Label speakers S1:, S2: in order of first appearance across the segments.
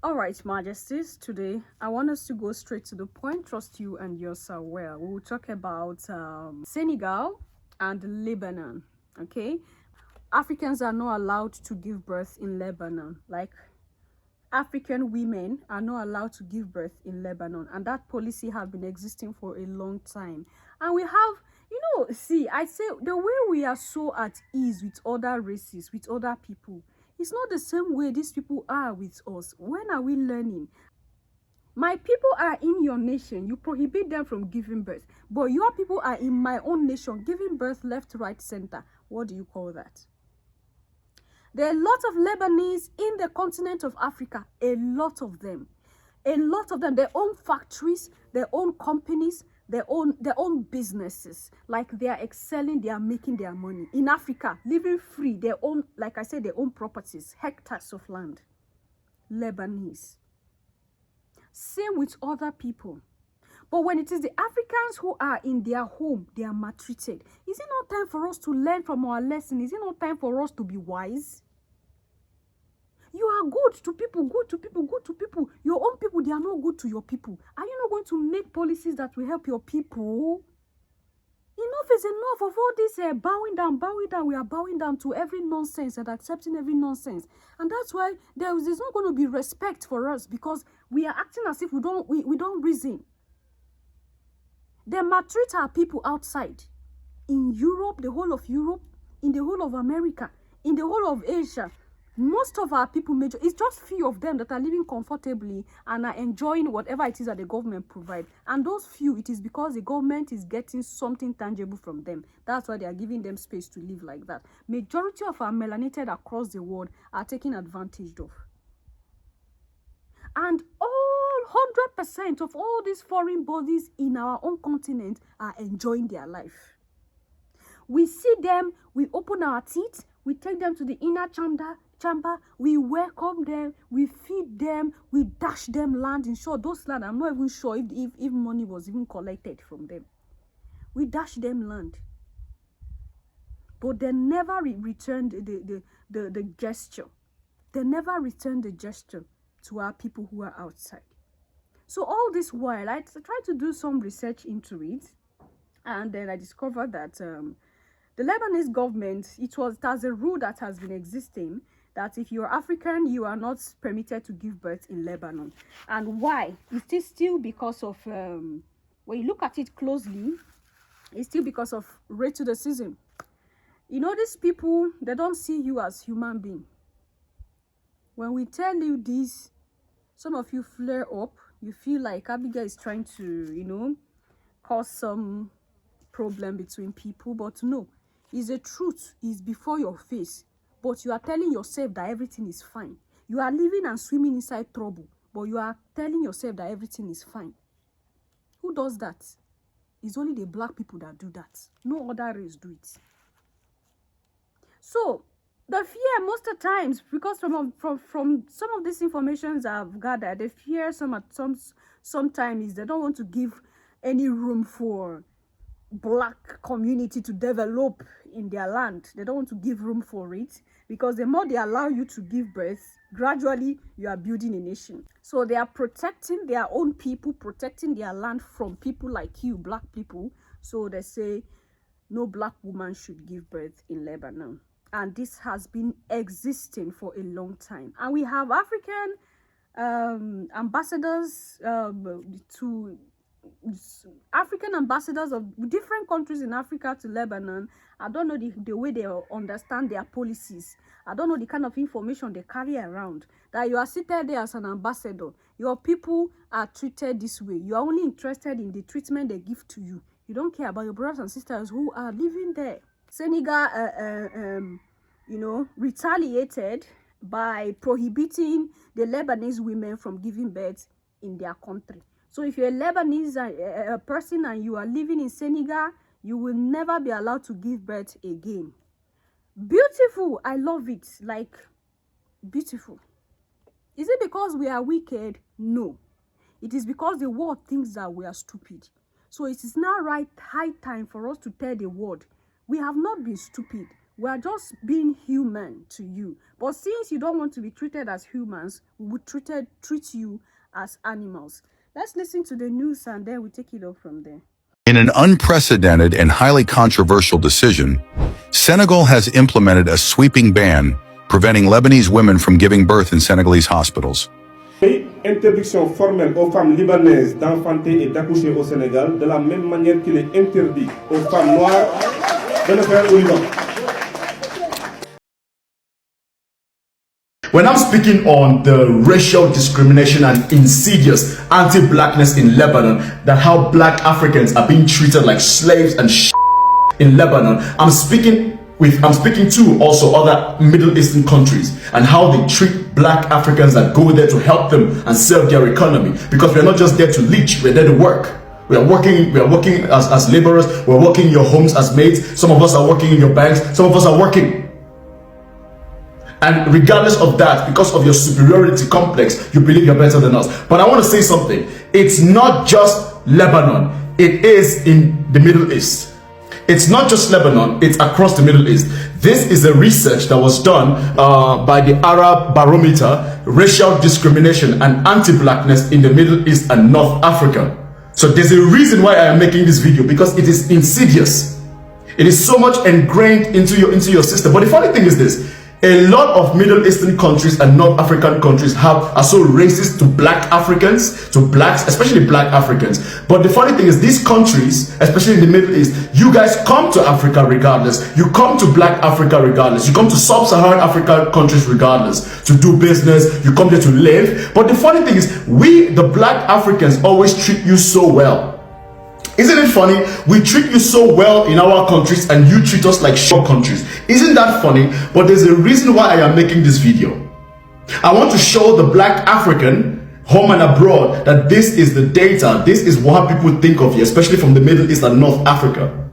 S1: All right, Majesties, today I want us to go straight to the point. Trust you and yours are well. We will talk about Senegal and Lebanon. Okay, Africans are not allowed to give birth in Lebanon. Like, African women are not allowed to give birth in Lebanon, and that policy has been existing for a long time. And we have, see, I say the way we are so at ease with other races, with other people, it's not the same way these people are with us. When are we learning? My people are in your nation, you prohibit them from giving birth, but your people are in my own nation, giving birth left, right, center. What do you call that? There are a lot of Lebanese in the continent of Africa, a lot of them, their own factories, their own companies, their own businesses. Like, they are excelling, they are making their money in Africa, living free, their own, like I said, their own properties, hectares of land. Lebanese. Same with other people. But when it is the Africans who are in their home, they are maltreated. Is it not time for us to learn from our lesson? Is it not time for us to be wise? You are good to people, good to people, good to people. Your own people, they are not good to your people. Are you not going to make policies that will help your people? Enough is enough of all this bowing down. We are bowing down to every nonsense and accepting every nonsense. And that's why there's not going to be respect for us, because we are acting as if we don't reason. They maltreat our people outside. In Europe, the whole of Europe, in the whole of America, in the whole of Asia. Most of our people, it's just few of them that are living comfortably and are enjoying whatever it is that the government provides. And those few, it is because the government is getting something tangible from them. That's why they are giving them space to live like that. Majority of our melanated across the world are taken advantage of. And all 100% of all these foreign bodies in our own continent are enjoying their life. We see them, we open our teeth, we take them to the inner chamber, we welcome them, we feed them, we dash them land. In short, those land, I'm not even sure if money was even collected from them. We dash them land. But they never returned the gesture. They never returned the gesture to our people who are outside. So all this while, I tried to do some research into it, and then I discovered that the Lebanese government, it has a rule that has been existing, that if you're African, you are not permitted to give birth in Lebanon. And why? It's still because of, when you look at it closely, it's still because of racism. You know, these people, they don't see you as human being. When we tell you this, some of you flare up. You feel like Abigail is trying to, cause some problem between people. But no, it's the truth. It's before your face. But you are telling yourself that everything is fine. You are living and swimming inside trouble, but you are telling yourself that everything is fine. Who does that? It's only the black people that do that. No other race do it. So, the fear most of the times, because from some of these informations I've gathered, the fear sometimes is they don't want to give any room for black community to develop in their land. They don't want to give room for it, because the more they allow you to give birth, gradually you are building a nation. So they are protecting their own people, protecting their land from people like you, black people. So they say no black woman should give birth in Lebanon. And this has been existing for a long time. And we have African ambassadors African ambassadors of different countries in Africa to Lebanon. I don't know the way they understand their policies. I don't know the kind of information they carry around. That you are seated there as an ambassador. Your people are treated this way. You are only interested in the treatment they give to you. You don't care about your brothers and sisters who are living there. Senegal, retaliated by prohibiting the Lebanese women from giving birth in their country. So if you're a Lebanese person and you are living in Senegal, you will never be allowed to give birth again. Beautiful. I love it. Like, beautiful. Is it because we are wicked? No. It is because the world thinks that we are stupid. So it is now high time for us to tell the world, we have not been stupid. We are just being human to you. But since you don't want to be treated as humans, we would treat you as animals. Let's listen to the news and then we take it up from there.
S2: In an unprecedented and highly controversial decision, Senegal has implemented a sweeping ban preventing Lebanese women from giving birth in Senegalese hospitals.
S3: Interdiction formelle aux femmes libanaises d'enfanter et d'accoucher au Sénégal, de la même manière qu'il est interdit aux femmes noires de le faire au Liban.
S4: When I'm speaking on the racial discrimination and insidious anti-blackness in Lebanon, that how black Africans are being treated like slaves and in Lebanon, I'm speaking to also other Middle Eastern countries and how they treat black Africans that go there to help them and serve their economy. Because we're not just there to leech, we're there to work. We are working as laborers, we're working in your homes as maids, some of us are working in your banks, some of us are working. And regardless of that, because of your superiority complex, you believe you're better than us. But I want to say something. It's not just Lebanon. It is in the Middle East. It's not just Lebanon. It's across the Middle East. This is a research that was done by the Arab Barometer, Racial Discrimination and Anti-blackness in the Middle East and North Africa. So there's a reason why I am making this video, because it is insidious. It is so much ingrained into your system. But the funny thing is this. A lot of Middle Eastern countries and North African countries are so racist to black Africans, to blacks, especially black Africans. But the funny thing is, these countries, especially in the Middle East, you guys come to Africa regardless. You come to black Africa regardless. You come to sub-Saharan African countries regardless to do business. You come there to live. But the funny thing is, we, the black Africans, always treat you so well. Isn't it funny? We treat you so well in our countries and you treat us like short countries. Isn't that funny? But there's a reason why I am making this video. I want to show the black African, home and abroad, that this is the data. This is what people think of you, especially from the Middle East and North Africa.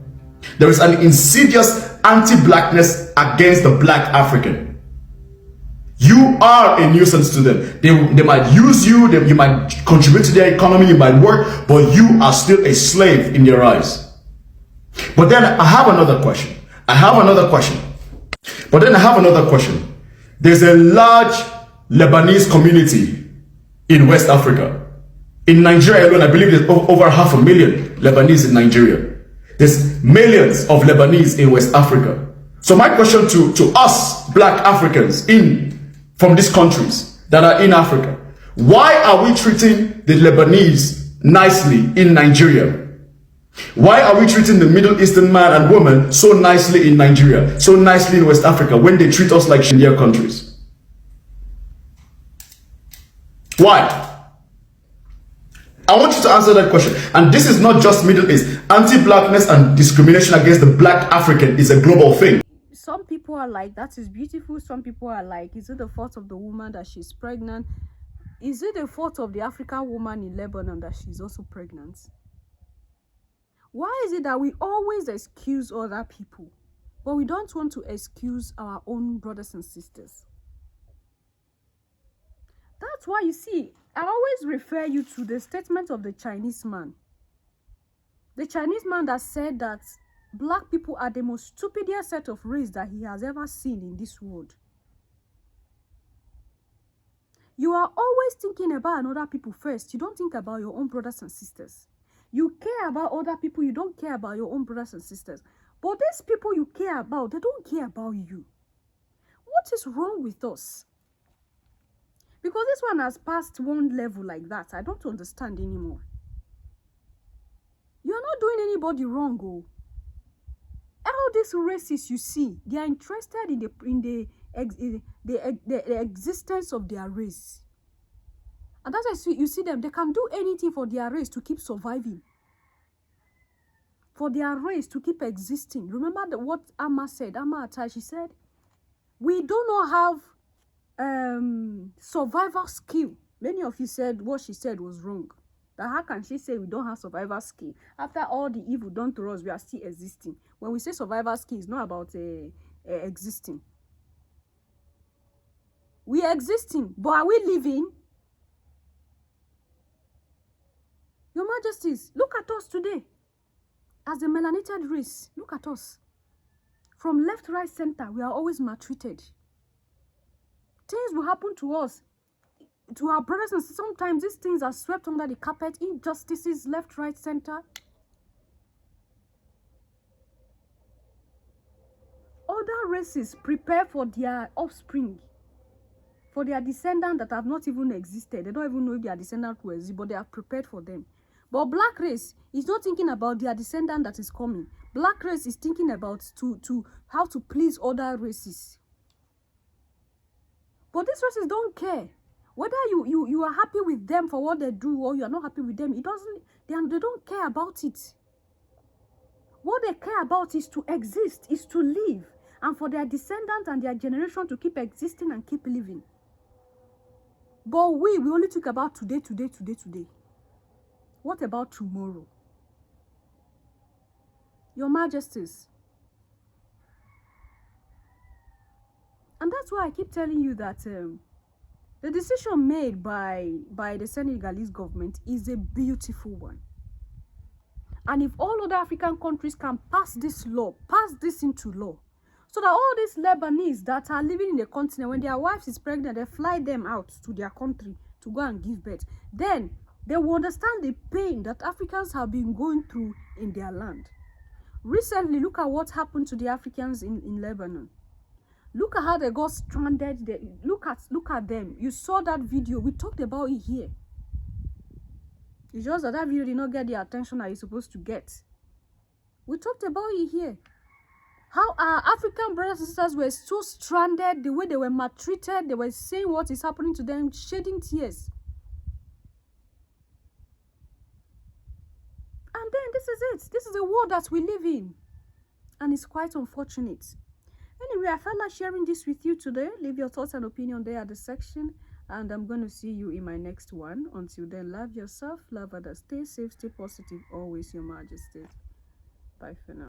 S4: There is an insidious anti-blackness against the black African. You are a nuisance to them. They might use you, you might contribute to their economy, you might work, but you are still a slave in their eyes. But then I have another question. There's a large Lebanese community in West Africa. In Nigeria alone, I believe there's over 500,000 Lebanese in Nigeria. There's millions of Lebanese in West Africa. So my question to us black Africans from these countries that are in Africa, why are we treating the Lebanese nicely in Nigeria? Why are we treating the Middle Eastern man and woman so nicely in Nigeria, so nicely in West Africa, when they treat us like in their countries? Why? I want you to answer that question. And this is not just Middle East. Anti-blackness and discrimination against the black African is a global thing.
S1: Some people are like, that is beautiful. Some people are like, is it the fault of the woman that she's pregnant? Is it the fault of the African woman in Lebanon that she's also pregnant? Why is it that we always excuse other people, but we don't want to excuse our own brothers and sisters? That's why, you see, I always refer you to the statement of the Chinese man. The Chinese man that said that black people are the most stupidest set of race that he has ever seen in this world. You are always thinking about other people first. You don't think about your own brothers and sisters. You care about other people. You don't care about your own brothers and sisters. But these people you care about, they don't care about you. What is wrong with us? Because this one has passed one level like that. I don't understand anymore. You are not doing anybody wrong, oh. All these races you see, they are interested in the existence of their race. And that's why you see them, they can do anything for their race to keep surviving. For their race to keep existing. Remember what Amma said, Amma Atai, she said, we do not have survival skill. Many of you said what she said was wrong. That how can she say we don't have survival skill? After all the evil done to us, we are still existing. When we say survival skill, it's not about existing. We are existing, but are we living? Your Majesties, look at us today. As a melanated race, look at us. From left, right, center, we are always maltreated. Things will happen to us, to our brothers and sisters. Sometimes these things are swept under the carpet. Injustices, left, right, center. Other races prepare for their offspring, for their descendants that have not even existed. They don't even know if their descendants will exist, but they are prepared for them. But black race is not thinking about their descendant that is coming. Black race is thinking about how to please other races. But these races don't care. Whether you are happy with them for what they do or you are not happy with them, they don't care about it. What they care about is to exist, is to live, and for their descendants and their generation to keep existing and keep living. But we only think about today. What about tomorrow? Your Majesties. And that's why I keep telling you that the decision made by the Senegalese government is a beautiful one. And if all other African countries can pass this law, pass this into law, so that all these Lebanese that are living in the continent, when their wife is pregnant, they fly them out to their country to go and give birth, then they will understand the pain that Africans have been going through in their land. Recently, look at what happened to the Africans in Lebanon. Look at how they got stranded. Look at them. You saw that video. We talked about it here. It's just that video did not get the attention that it's supposed to get. We talked about it here. How our African brothers and sisters were so stranded, the way they were maltreated, they were saying what is happening to them, shedding tears. And then this is it. This is the world that we live in. And it's quite unfortunate. Anyway, I felt like sharing this with you today. Leave your thoughts and opinion there at the section. And I'm going to see you in my next one. Until then, love yourself, love others. Stay safe, stay positive. Always, Your Majesty. Bye for now.